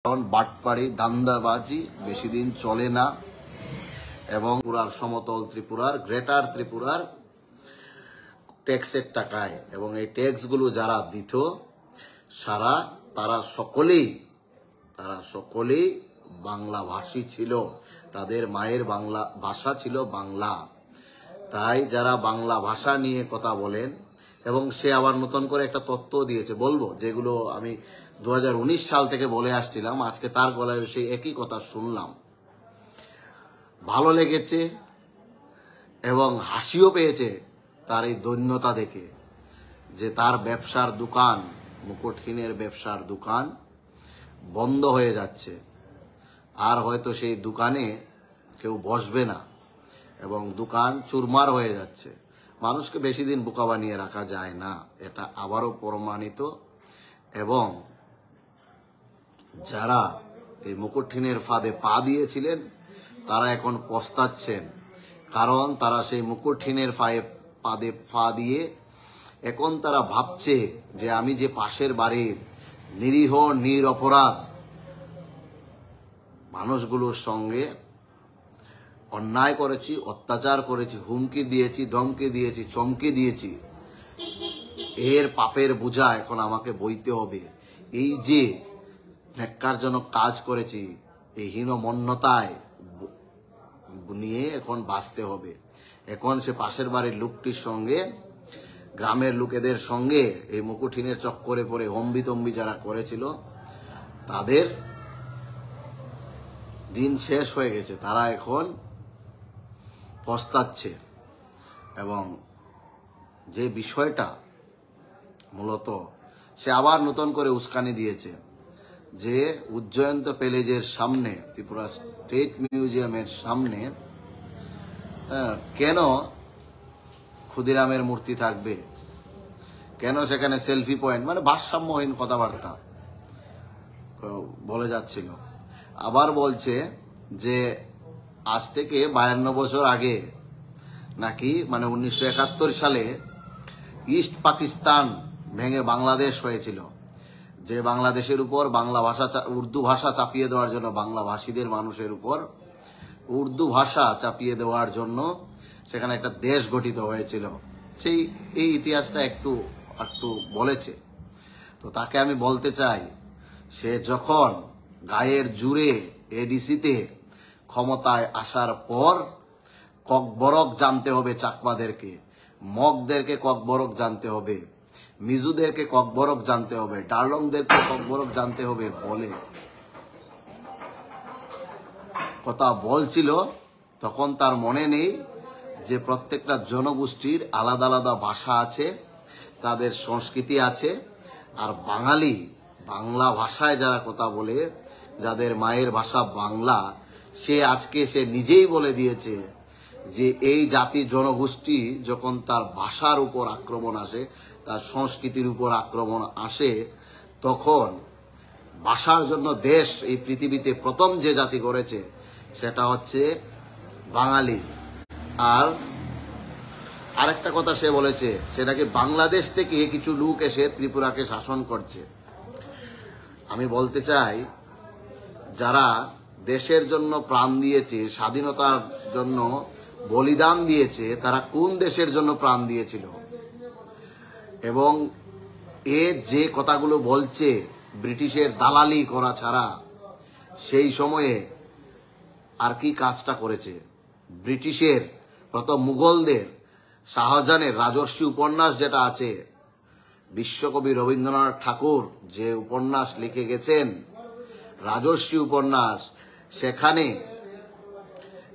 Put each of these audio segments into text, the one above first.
কারণ বাটপাড়ি ধান্দাবাজি বেশি দিন চলে না এবং ত্রিপুরার সমতল ত্রিপুরার গ্রেটার ত্রিপুরার ট্যাক্সের টাকায় এবং এই ট্যাক্সগুলো যারা দিত তারা সকলেই বাংলা ভাষী ছিল, তাদের মায়ের বাংলা ভাষা ছিল বাংলা। তাই যারা বাংলা ভাষা নিয়ে কথা বলেন, এবং সে আবার নতুন করে একটা তথ্য দিয়েছে, বলবো যেগুলো আমি 2019 সাল থেকে বলে আসছিলাম, আজকে তার গলায় সেই একই কথা শুনলাম। ভালো লেগেছে এবং হাসিও পেয়েছে তার এই দৈন্যতা দেখে, যে তার ব্যবসার দোকান, মুকুটহীনের ব্যবসার দোকান বন্ধ হয়ে যাচ্ছে, আর হয়তো সেই দোকানে কেউ বসবে না এবং দোকান চুরমার হয়ে যাচ্ছে। মানুষকে বেশি দিন বোকা বানিয়ে রাখা যায় না, এটা আবারও প্রমাণিত। এবং যারা এই মুকুটহীনের ফাঁদে পা দিয়েছিলেন তারা এখন পস্তাচ্ছেন, কারণ তারা সেই মুকুটহীনের ফাঁদে পা দিয়ে এখন তারা ভাবছে যে আমি যে পাশের বাড়ির নিরীহ নিরপরাধ মানুষগুলোর সঙ্গে অন্যায় করেছি, অত্যাচার করেছি, হুমকি দিয়েছি, ধমকি দিয়েছি, চমকে দিয়েছি, এর পাপের বোঝা এখন আমাকে বইতে হবে। এই যে ন্যাক্কারজনক কাজ করেছি, এই হীনমন্যতায় নিয়ে এখন বাঁচতে হবে। এখন সে পাশের বাড়ির লোকটির সঙ্গে, গ্রামের লোকেদের সঙ্গে এই মুকুটহীনের চক্করে পড়ে হম্বিতম্বি যারা করেছিল, তাদের দিন শেষ হয়ে গেছে, তারা এখন পস্তাচ্ছে। এবং যে বিষয়টা মূলত সে আবার নতুন করে উস্কানি দিয়েছে, যে উজ্জয়ন্ত প্যালেজের সামনে, ত্রিপুরা স্টেট মিউজিয়ামের সামনে কেন ক্ষুদিরামের মূর্তি থাকবে, কেন সেখানে সেলফি পয়েন্ট, মানে ভারসাম্যহীন কথাবার্তা বলে যাচ্ছিল। আবার বলছে যে আজ থেকে 52 বছর আগে নাকি, মানে 1971 সালে ইস্ট পাকিস্তান ভেঙে বাংলাদেশ হয়েছিল, যে বাংলাদেশের উপর বাংলা ভাষা, উর্দু ভাষা চাপিয়ে দেওয়ার জন্য, বাংলা ভাষীদের মানুষের উপর উর্দু ভাষা চাপিয়ে দেওয়ার জন্য সেখানে একটা দেশ গঠিত হয়েছিল। এই ইতিহাসটা একটু বলেছে। তো তাকে আমি বলতে চাই, সে যখন গায়ের জুড়ে এডিসিতে ক্ষমতায় আসার পর ককবরক জানতে হবে চাকমাদেরকে, মগদেরকে ককবরক জানতে হবে, মিজুদেরকে ককবরক জানতে হবে, ডার্লংদেরকে ককবরক জানতে হবে বলে কথা বলছিল, তখন তার মনে নেই যে প্রত্যেকটা জনগোষ্ঠীর আলাদা আলাদা ভাষা আছে, তাদের সংস্কৃতি আছে। আর বাঙালি, বাংলা ভাষায় যারা কথা বলে, যাদের মায়ের ভাষা বাংলা, সে নিজেই বলে দিয়েছে যে এই জাতি জনগোষ্ঠী যখন তার ভাষার উপর আক্রমণ আসে, তার সংস্কৃতির উপর আক্রমণ আসে, তখন ভাষার জন্য দেশ এই পৃথিবীতে প্রথম যে জাতি করেছে সেটা হচ্ছে বাঙালি। আর আরেকটা কথা সে বলেছে, সেটাকে বাংলাদেশ থেকে কিছু লোক এসে ত্রিপুরাকে শাসন করছে। আমি বলতে চাই, যারা দেশের জন্য প্রাণ দিয়েছে, স্বাধীনতার জন্য বলিদান দিয়েছে, তারা কোন দেশের জন্য প্রাণ দিয়েছিল? এবং যে কথাগুলো বলছে ব্রিটিশের দালালি করা ছাড়া সেই সময়ে আর কি কাজটা করেছে? ব্রিটিশের, প্রথম মুঘলদের, শাহজাহানের রাজর্ষি উপন্যাস যেটা আছে, বিশ্বকবি রবীন্দ্রনাথ ঠাকুর যে উপন্যাস লিখে গেছেন, রাজর্ষি উপন্যাস,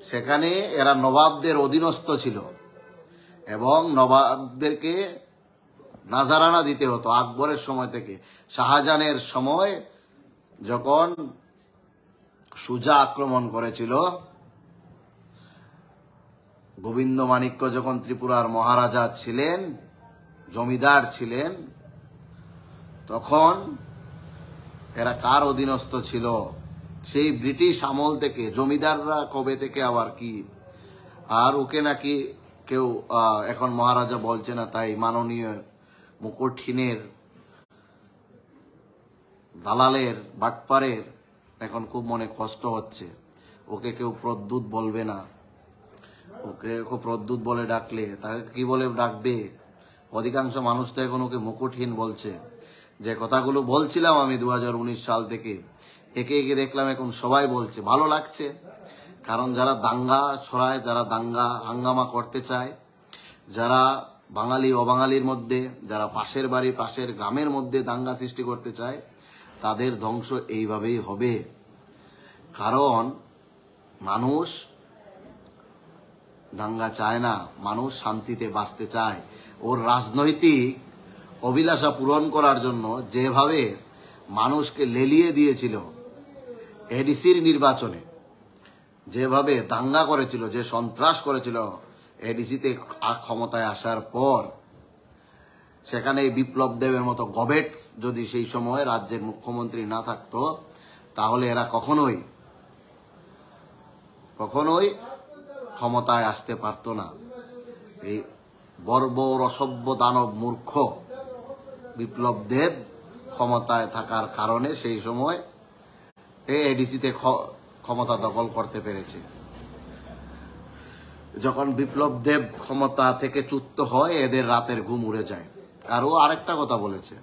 সেখানে এরা নবাবদের অধীনস্থ ছিল এবং নবাবদেরকে নাজারানা দিতে হতো আকবরের সময় থেকে। শাহজাহানের সময় যখন সুজা আক্রমণ করেছিল, গোবিন্দ মাণিক্য যখন ত্রিপুরার মহারাজা ছিলেন, জমিদার ছিলেন, তখন এরা কার অধীনস্থ ছিল? সেই ব্রিটিশ আমল থেকে। জমিদাররা কবে থেকে আবার কি? আর ওকে নাকি কেউ এখন মহারাজা বলছে না, তাই মাননীয় মুকুটহীনের দালালের, বাটপারের এখন খুব মনে কষ্ট হচ্ছে। ওকে কেউ প্রদ্যুৎ বলবে না, ওকে খুব প্রদ্যুৎ বলে ডাকলে তাকে কি বলে ডাকবে? অধিকাংশ মানুষ তো এখন ওকে মুকুটহীন বলছে। যে কথাগুলো বলছিলাম আমি 2019 সাল থেকে, একে একে দেখলাম এখন সবাই বলছে। ভালো লাগছে, কারণ যারা দাঙ্গা ছড়ায়, যারা দাঙ্গা হাঙ্গামা করতে চায়, যারা বাঙালি অবাঙালির মধ্যে, যারা পাশের বাড়ি পাশের গ্রামের মধ্যে দাঙ্গা সৃষ্টি করতে চায়, তাদের ধ্বংস এইভাবেই হবে। কারণ মানুষ দাঙ্গা চায় না, মানুষ শান্তিতে বাঁচতে চায়। ওর রাজনৈতিক অভিলাষা পূরণ করার জন্য যেভাবে মানুষকে লেলিয়ে দিয়েছিল এডিসির নির্বাচনে, যেভাবে দাঙ্গা করেছিল, যে সন্ত্রাস করেছিল এডিসিতে ক্ষমতায় আসার পর, সেখানে বিপ্লব দেবের মতো গবেট যদি সেই সময় রাজ্যের মুখ্যমন্ত্রী না থাকতো, তাহলে এরা কখনোই ক্ষমতায় আসতে পারতো না। এই বর্বর অসভ্য দানব মূর্খ বিপ্লব দেব ক্ষমতায় থাকার কারণে সেই সময় এডিসিতে ক্ষমতা দখল করতে পেরেছে। যখন বিপ্লব দেব ক্ষমতা থেকে চ্যুত হয়, এদের রাতের ঘুম উড়ে যায়। আর ও আরেকটা কথা বলেছে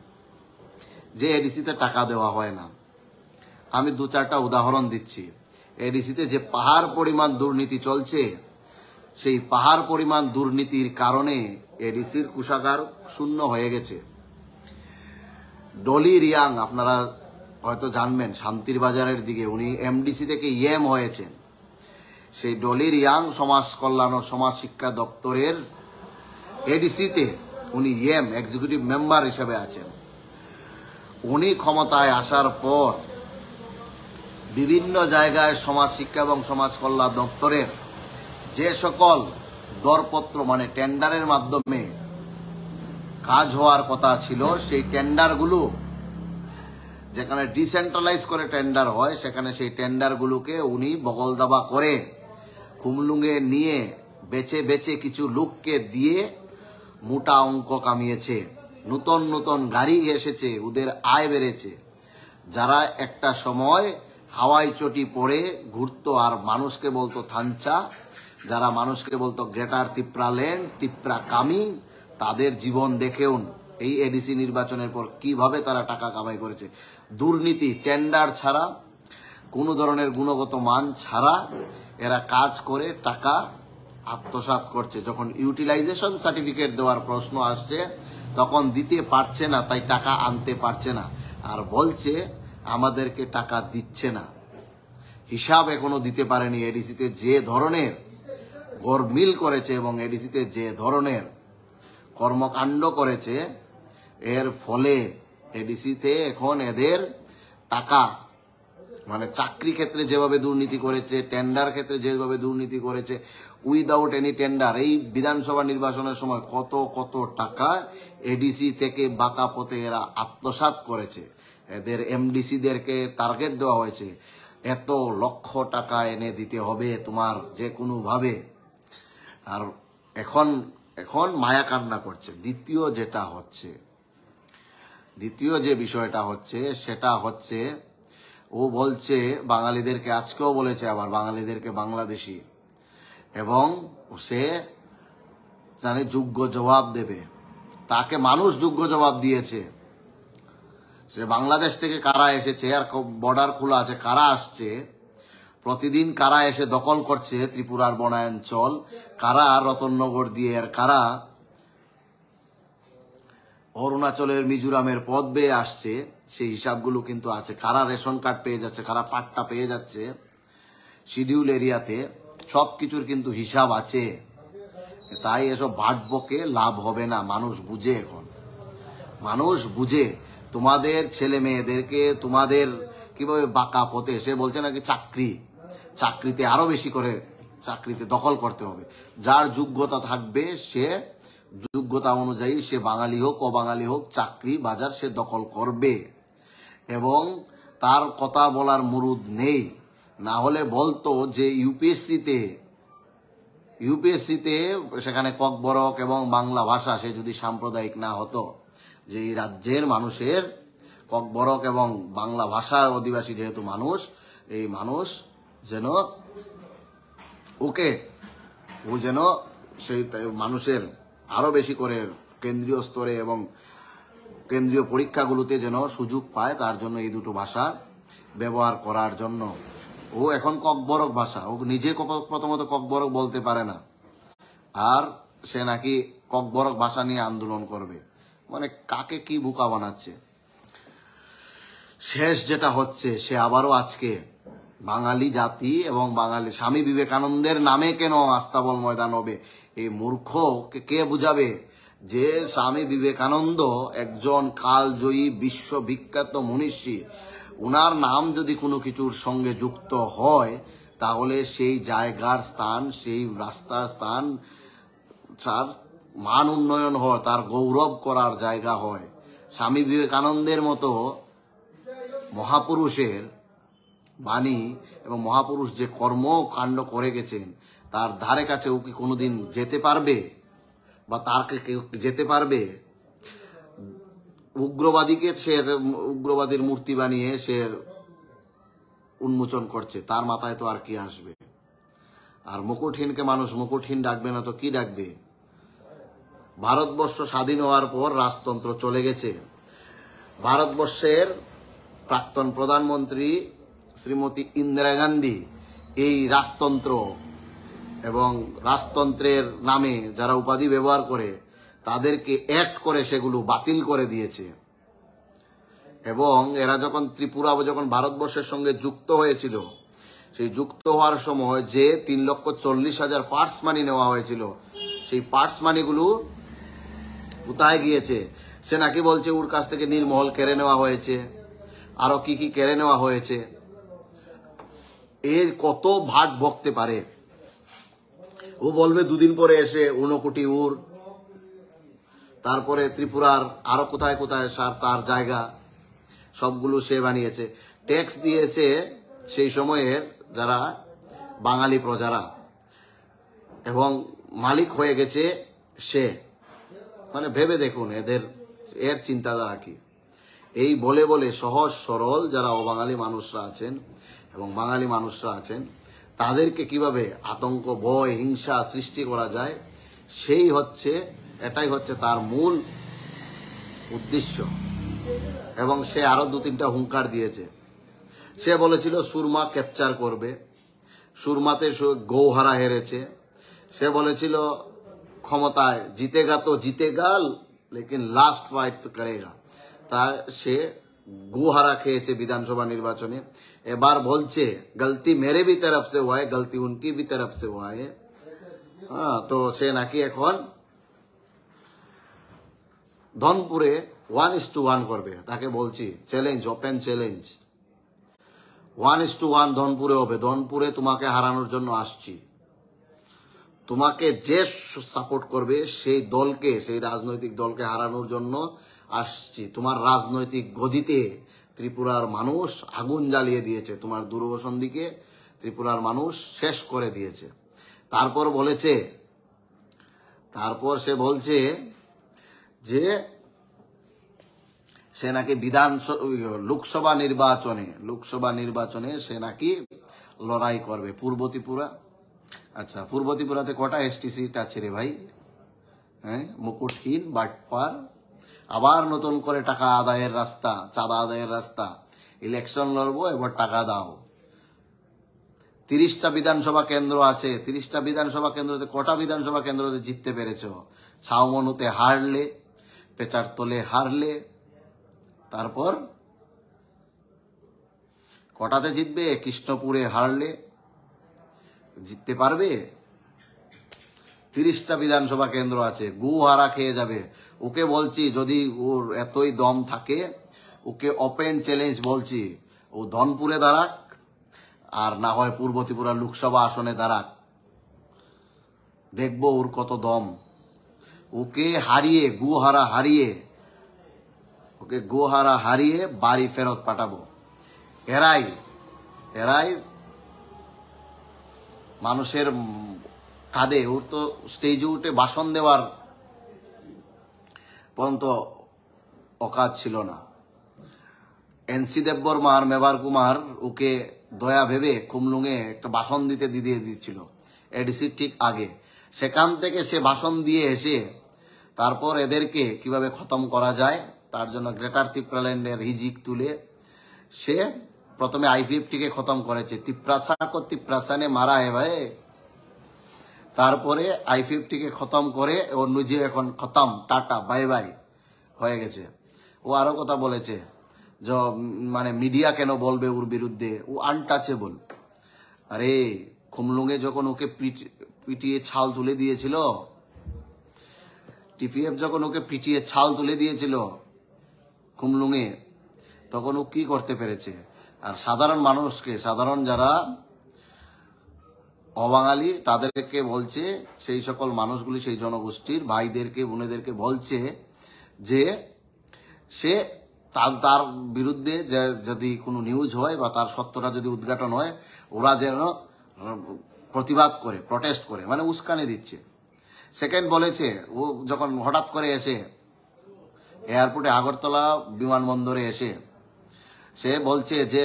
যে এডিসিতে টাকা দেওয়া হয় না। আমি 2-4টা উদাহরণ দিচ্ছি। এডিসিতে যে পাহাড় পরিমাণ দুর্নীতি চলছে, সেই পাহাড় পরিমাণ দুর্নীতির কারণে এডিসির কোষাগার শূন্য হয়ে গেছে। ডলি রিয়াং আপনারা হয়তো জানবেন, শান্তির বাজারের দিকে উনি এমডিসি থেকে ইএম হয়েছেন। সেই ডলি রিয়াং সমাজ কল্যাণ ও সমাজ শিক্ষা দপ্তরের এডিসিতে উনি ইএম এক্সিকিউটিভ মেম্বার হিসেবে আছেন। উনি ক্ষমতায় আসার পর বিভিন্ন জায়গায় সমাজ শিক্ষা এবং সমাজ কল্যাণ দপ্তরের যে সকল দরপত্র মানে টেন্ডারের মাধ্যমে কাজ হওয়ার কথা ছিল, সেই টেন্ডারগুলো যেখানে ডিসেন্ট্রালাইজ করে টেন্ডার হয়, সেখানে সেই টেন্ডারগুলোকে উনি বগল দাবা করে কুমলুঙ্গে নিয়ে বেছে বেছে কিছু লোককে দিয়ে মোটা অঙ্ক কামিয়েছে। নতুন নতুন গাড়ি এসেছে, ওদের আয় বেড়েছে। যারা একটা সময় হাওয়াই চটি পরে ঘুরতো আর মানুষকে বলতো থানচা, যারা মানুষকে বলতো গ্রেটার তিপ্রাল্যান্ড, তিপ্রা কামিং, তাদের জীবন দেখেও এই এডিসি নির্বাচনের পর কিভাবে তারা টাকা কামাই করেছে। দুর্নীতি, টেন্ডার ছাড়া, কোনো ধরনের গুণগত মান ছাড়া এরা কাজ করে টাকা আত্মসাৎ করছে। যখন ইউটিলাইজেশন সার্টিফিকেট দেওয়ার প্রশ্ন আসছে, তখন দিতে পারছে না, তাই টাকা আনতে পারছে না, আর বলছে আমাদেরকে টাকা দিচ্ছে না। হিসাব এখনো দিতে পারেনি। এডিসিতে যে ধরনের গরমিল করেছে এবং এডিসিতে যে ধরনের কর্মকাণ্ড করেছে, এর ফলে এডিসিতে এখন এদের টাকা মানে চাকরি ক্ষেত্রে যেভাবে দুর্নীতি করেছে, টেন্ডার ক্ষেত্রে যেভাবে দুর্নীতি করেছে, উইদাউট এনি টেন্ডার, এই বিধানসভা নির্বাচনের সময় কত কত টাকা এডিসি থেকে বাঁকা পথে এরা আত্মসাৎ করেছে। এদের এমডিসিদেরকে টার্গেট দেওয়া হয়েছে, এত লক্ষ টাকা এনে দিতে হবে তোমার যে কোনো ভাবে। আর এখন মায়া কান্না করছে। দ্বিতীয় যে বিষয়টা হচ্ছে সেটা হচ্ছে, ও বলছে বাঙালিদেরকে, আজকেও বলেছে আবার বাঙালিদেরকে বাংলাদেশি, এবং সে জানে যোগ্য জবাব দেবে। তাকে মানুষ যোগ্য জবাব দিয়েছে। সে বাংলাদেশ থেকে কারা এসেছে, আর বর্ডার খোলা আছে, কারা আসছে, প্রতিদিন কারা এসে দখল করছে ত্রিপুরার বনাঞ্চল, কারা রতননগর দিয়ে, আর কারা অরুণাচলের মিজোরামের পথ বেয়ে আসছে, সেই হিসাবগুলো কিন্তু আছে। কারা রেশন কার্ড পেয়ে যাচ্ছে, কারা পাট্টা পেয়ে যাচ্ছে শিডিউল এরিয়াতে, সবকিছুর কিন্তু হিসাব আছে। তাই এসব ভাটবকে লাভ হবে না। মানুষ বুঝে, এখন মানুষ বুঝে। তোমাদের ছেলে মেয়েদেরকে তোমাদের কিভাবে বাঁকা পথে, সে বলছে নাকি চাকরিতে আরো বেশি করে চাকরিতে দখল করতে হবে। যার যোগ্যতা থাকবে সে যোগ্যতা অনুযায়ী, সে বাঙালি হোক অবাঙালি হোক, চাকরি বাজার সে দখল করবে, এবং তার কথা বলার মুরুদ নেই। না হলে বলতো যে ইউপিএসসিতে সেখানে ককবরক এবং বাংলা ভাষা, সে যদি সাম্প্রদায়িক না হতো, যে এই রাজ্যের মানুষের ককবরক এবং বাংলা ভাষার অধিবাসী যেহেতু মানুষ, এই মানুষ যেন ওকে ও যেন সেই মানুষের আরো বেশি করে কেন্দ্রীয় স্তরে এবং কেন্দ্রীয় পরীক্ষাগুলোতে যেন সুযোগ পায়, তার জন্য এই দুটো ভাষা ব্যবহার করার জন্য। ও এখন ককবরক ভাষা, ও নিজে প্রথমত ককবরক বলতে পারে না, আর সে নাকি ককবরক ভাষা নিয়ে আন্দোলন করবে। মানে কাকে কি বোকা বানাচ্ছে। শেষ যেটা হচ্ছে, সে আবারও আজকে বাঙালি জাতি এবং বাঙালি স্বামী বিবেকানন্দের নামে কেন আস্তাবল ময়দান হবে, এই মূর্খকে কে বুঝাবে যে স্বামী বিবেকানন্দ একজন কালজয়ী বিশ্ববিখ্যাত মনীষী, উনার নাম যদি কোনো কিছুর সঙ্গে যুক্ত হয় তাহলে সেই জায়গার স্থান, সেই রাস্তার স্থান, তার মান উন্নয়ন হয়, তার গৌরব করার জায়গা হয়। স্বামী বিবেকানন্দের মতো মহাপুরুষের বাণী এবং মহাপুরুষ যে কর্মকাণ্ড করে গেছেন, তার ধারে কাছে ও কি কোনোদিন যেতে পারবে বা তারকে কেউ যেতে পারবে? উগ্রবাদীকে সে উগ্রবাদীর মূর্তি বানিয়ে সে উন্মোচন করছে, তার মাথায় তো আর কি আসবে? আর মুকুটহীনকে মানুষ মুকুটহীন ডাকবে না তো কি ডাকবে? ভারতবর্ষ স্বাধীন হওয়ার পর রাজতন্ত্র চলে গেছে। ভারতবর্ষের প্রাক্তন প্রধানমন্ত্রী শ্রীমতী ইন্দিরা গান্ধী এই রাজতন্ত্র এবং রাজতন্ত্রের নামে যারা উপাধি ব্যবহার করে তাদেরকে অ্যাক্ট করে সেগুলো বাতিল করে দিয়েছে। এবং এরা যখন ত্রিপুরা যখন ভারতবর্ষের সঙ্গে যুক্ত হয়েছিল, সেই যুক্ত হওয়ার সময় যে 3,40,000 পার্স মানি নেওয়া হয়েছিল, সেই পার্স মানিগুলো কোথায় গিয়েছে? সে নাকি বলছে ওর কাছ থেকে নীলমহল কেড়ে নেওয়া হয়েছে, আরো কি কি কেড়ে নেওয়া হয়েছে। এর কত ভাট বকতে পারে? ও বলবে দুদিন পরে এসে 1 কোটি উর, তারপরে ত্রিপুরার আরো কোথায় কোথায় তার জায়গা সবগুলো সে বানিয়েছে। ট্যাক্স দিয়েছে সেই সময়ের যারা বাঙালি প্রজারা, এবং মালিক হয়ে গেছে সে। মানে ভেবে দেখুন এর চিন্তাধারা কি। এই বলে বলে সহজ সরল যারা অবাঙালি মানুষরা আছেন এবং বাঙালি মানুষরা আছেন তাদেরকে কিভাবে আতঙ্ক, ভয়, হিংসা সৃষ্টি করা যায়, এটাই হচ্ছে তার মূল উদ্দেশ্য। এবং সে আরো 2-3টা হুঙ্কার দিয়েছে। সে বলেছিল সুরমা ক্যাপচার করবে, সুরমাতে গৌহারা হেরেছে। সে বলেছিল ক্ষমতায় জিতেগা তো জিতেগা লেকিন লাস্ট ফাইট তো করেগা। তা সে গোহারা খেয়েছে বিধানসভা নির্বাচনে। এবার বলছে গলতি মেরে ভি তরফ সে হুয়া হ্যায়, গলতি উনকি ভি তরফ সে হুয়া হ্যায়। তো সে নাকি এখন ধনপুরে 1:1 করবে। তাকে বলছি চ্যালেঞ্জ, ওপেন চ্যালেঞ্জ, 1:1 ধনপুরে হবে। ধনপুরে তোমাকে হারানোর জন্য আসছি। তোমাকে যে সাপোর্ট করবে সেই দলকে, সেই রাজনৈতিক দলকে হারানোর জন্য আসছি। তোমার রাজনৈতিক গদিতে ত্রিপুরার মানুষ আগুন জ্বালিয়ে দিয়েছে, তোমার দূরবর্ষণ দিকে ত্রিপুরার মানুষ শেষ করে দিয়েছে। তারপর সে বলছে যে সে নাকি লোকসভা নির্বাচনে সে নাকি লড়াই করবে। পূর্ব ত্রিপুরা, আচ্ছা পূর্ব ত্রিপুরাতে কটা এসটি সিট আছে রে ভাই? হ্যাঁ, মুকুটহীন বাটপার, আবার নতুন করে টাকা আদায়ের রাস্তা, চাঁদা আদায়ের রাস্তা। ইলেকশন লড়বো, এবার টাকা দাও। 30টা বিধানসভা কেন্দ্র আছে। 30টা বিধানসভা কেন্দ্রতে কটা বিধানসভা কেন্দ্রতে জিততে পেরেছ? ছাউমনুতে হারলে, পেচারতলে হারলে, তারপর কটাতে জিতবে? কৃষ্ণপুরে হারলে। জিততে পারবে? 30টা বিধানসভা কেন্দ্র আছে, গুহারা খেয়ে যাবে। ওকে বলছি যদি ওর এতই দম থাকে, ওকে ওপেন চ্যালেঞ্জ বলছি, ও ধনপুরে দাঁড়াক আর না হয় পূর্ব ত্রিপুরা লোকসভা আসনে দাঁড়াক, দেখবো ওর কত দম। ওকে গুহারা হারিয়ে বাড়ি ফেরত পাঠাবো। এরাই মানুষের কাঁধে, ওর তো স্টেজে উঠে ভাষণ দেওয়ার পর্যন্ত অকাজ ছিল না। এনসি দেববর্মা আর মেবার কুমার ওকে দয়া ভেবে খুমলুঙে একটা ভাষণ দিতে দিয়ে দিচ্ছিল এডিসির ঠিক আগে। সেখান থেকে সে ভাষণ দিয়ে এসে তারপর এদেরকে কিভাবে খতম করা যায় তার জন্য গ্রেটার ত্রিপুরাল্যান্ডের হিজিক তুলে সে প্রথমে I-50কে খতম করেছে। তিপ্রাসানে মারা হে ভাই। তারপরে I-50কে খতম করে ও নিজে এখন খতম, টাটা বাই বাই হয়ে গেছে। ও আরো কথা বলেছে যে মানে মিডিয়া কেন বলবে ওর বিরুদ্ধে, ও আনটাচেবল। আরে খুমলুঙে যখন ওকে পিটিয়ে ছাল তুলে দিয়েছিল, TPF যখন ওকে পিটিয়ে ছাল তুলে দিয়েছিল খুমলুঙে, তখন ও কি করতে পেরেছে? আর সাধারণ মানুষকে, সাধারণ যারা অবাঙালি তাদেরকে বলছে, সেই সকল মানুষগুলি, সেই জনগোষ্ঠীর ভাইদেরকে বোনেদেরকে বলছে যে সে তার বিরুদ্ধে যদি কোনো নিউজ হয় বা তার সত্যটা যদি উদ্ঘাটন হয়, ওরা যেন প্রতিবাদ করে, প্রটেস্ট করে, মানে উস্কানি দিচ্ছে। সেকেন্ড বলেছে, ও যখন হঠাৎ করে এসে এয়ারপোর্টে আগরতলা বিমানবন্দরে এসে সে বলছে যে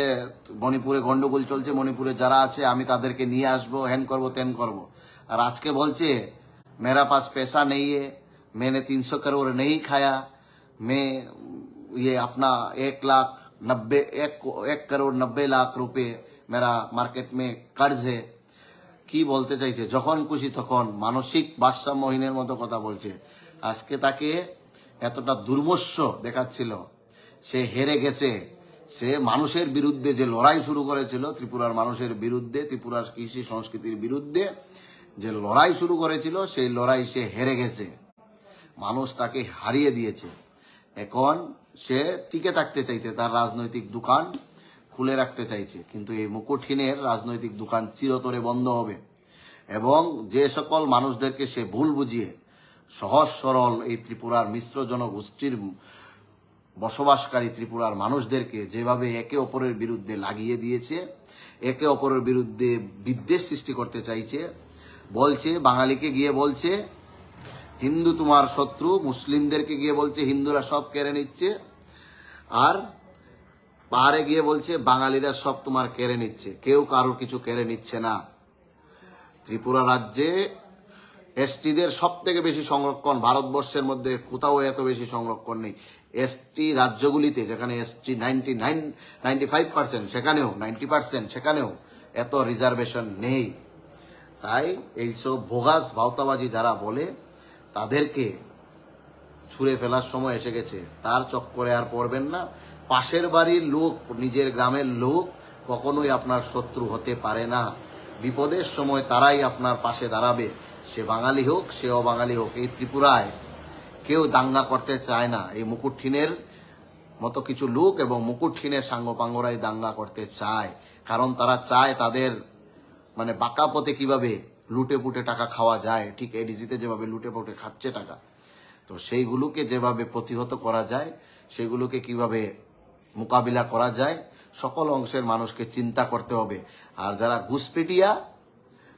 মণিপুরে গন্ডগোল চলছে, মণিপুরে যারা আছে আমি তাদেরকে নিয়ে আসবো, হ্যান করবো তেন করবো। আর আজকে বলছে মেরা পাস पैसा नहीं है, मैंने 300 करोड़ नहीं खाया, मैं ये अपना 1 करोड़ 90 लाख रुपए मेरा मार्केट में कर्ज है। কি বলতে চাইছে? যখন খুশি তখন মানসিক ভারসাম্যহীনের মতো কথা বলছে। আজকে তাকে এতটা দুর্মস্য দেখাচ্ছিল, সে হেরে গেছে। সে মানুষের বিরুদ্ধে যে লড়াই শুরু করেছিল, ত্রিপুরার মানুষের বিরুদ্ধে, ত্রিপুরার কৃষি সংস্কৃতির বিরুদ্ধে যে লড়াই শুরু করেছিল, সেই লড়াই সে হেরে গেছে। মানুষ তাকে হারিয়ে দিয়েছে। এখন সে টিকে থাকতে চাইছে, তার রাজনৈতিক দোকান খুলে রাখতে চাইছে, কিন্তু এই মুকুটহীনের রাজনৈতিক দোকান চিরতরে বন্ধ হবে। এবং যে সকল মানুষদেরকে সে ভুল বুঝিয়ে সহজ সরল এই ত্রিপুরার মিশ্র জনগোষ্ঠীর বসবাসকারী ত্রিপুরার মানুষদেরকে যেভাবে একে অপরের বিরুদ্ধে লাগিয়ে দিয়েছে, একে অপরের বিরুদ্ধে বিদ্বেষ সৃষ্টি করতে চাইছে, বলছে বাঙালিকে গিয়ে বলছে হিন্দু তোমার শত্রু, মুসলিমদেরকে গিয়ে বলছে হিন্দুরা সব কেড়ে নিচ্ছে, আর পাহাড়ে গিয়ে বলছে বাঙালিরা সব তোমার কেড়ে নিচ্ছে। কেউ কারোর কিছু কেড়ে নিচ্ছে না। ত্রিপুরা রাজ্যে এসটিদের সব থেকে বেশি সংরক্ষণ, ভারতবর্ষের মধ্যে কোথাও এত বেশি সংরক্ষণ নেই। এসটি রাজ্যগুলিতে যেখানে এসটি 95%, সেখানেও 90%, সেখানেও এত রিজার্ভেশন নেই। তাই এইসব ভোগাস ভাওতাবাজি যারা বলে তাদেরকে ছুঁড়ে ফেলার সময় এসে গেছে। তার চক্করে আর পড়বেন না। পাশের বাড়ির লোক, নিজের গ্রামের লোক কখনোই আপনার শত্রু হতে পারে না। বিপদের সময় তারাই আপনার পাশে দাঁড়াবে, সে বাঙালি হোক, সে অবাঙালি হোক। এই ত্রিপুরায় কেউ দাঙ্গা করতে চায় না। এই মুকুটহীনের মতো কিছু লোক এবং মুকুটহীনের সাঙ্গপাঙ্গরাই দাঙ্গা করতে চায়, কারণ তারা চায় তাদের মানে বাঁকা পথে কিভাবে লুটে পুটে টাকা খাওয়া যায়, ঠিক এডিজিতে যেভাবে লুটে পুটে খাচ্ছে টাকা, তো সেইগুলোকে যেভাবে প্রতিহত করা যায়, সেগুলোকে কিভাবে মোকাবিলা করা যায়, সকল অংশের মানুষকে চিন্তা করতে হবে। আর যারা ঘুষপেটিয়া,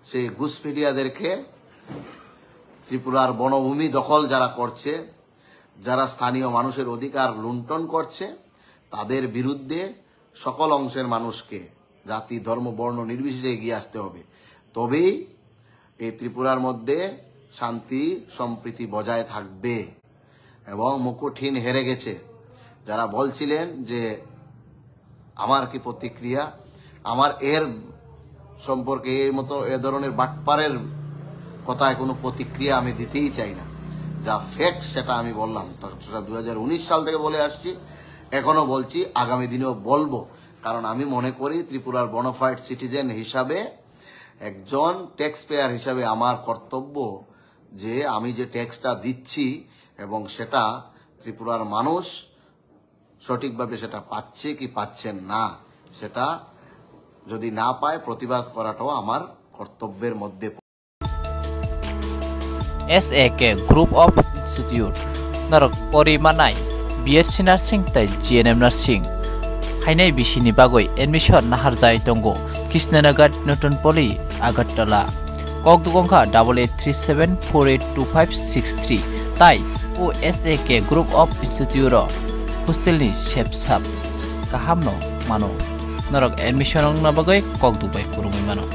সেই ঘুষপেটিয়াদেরকে ত্রিপুরার বনভূমি দখল যারা করছে, যারা স্থানীয় মানুষের অধিকার লুণ্ঠন করছে, তাদের বিরুদ্ধে সকল অংশের মানুষকে জাতি ধর্ম বর্ণ নির্বিশেষে এগিয়ে আসতে হবে। তবেই এই ত্রিপুরার মধ্যে শান্তি সম্প্রীতি বজায় থাকবে। এবং মুকুটহীন হেরে গেছে। যারা বলছিলেন যে আমার কি প্রতিক্রিয়া, আমার এর সম্পর্কে এর মতো এ ধরনের বাটপারের কথায় কোনো প্রতিক্রিয়া আমি দিতেই চাই না। যা ফ্যাক্ট সেটা আমি বললাম, সেটা 2019 সাল থেকে বলে আসছি, এখনো বলছি, আগামী দিনেও বলবো। কারণ আমি মনে করি ত্রিপুরার বনোফাইড সিটিজেন হিসাবে, একজন ট্যাক্স পেয়ার হিসাবে আমার কর্তব্য যে আমি যে ট্যাক্সটা দিচ্ছি এবং সেটা ত্রিপুরার মানুষ সঠিকভাবে সেটা পাচ্ছে কি পাচ্ছেন না, সেটা যদি না পায় প্রতিবাদ করাটাও আমার কর্তব্যের মধ্যে। SAK Group of Institute Narok Porimanai BSc Nursing tai GNM Nursing Hainai Bishini Bagoi Admission Naharjai Tongo Krishnanagar Newton Poly Agartala Kogdugongkha 8837482563 Tai O SAK Group of Institute Hostelni Shepsap Kahamno Mano norok admission ong na bagoi kok dubai kurungui mano.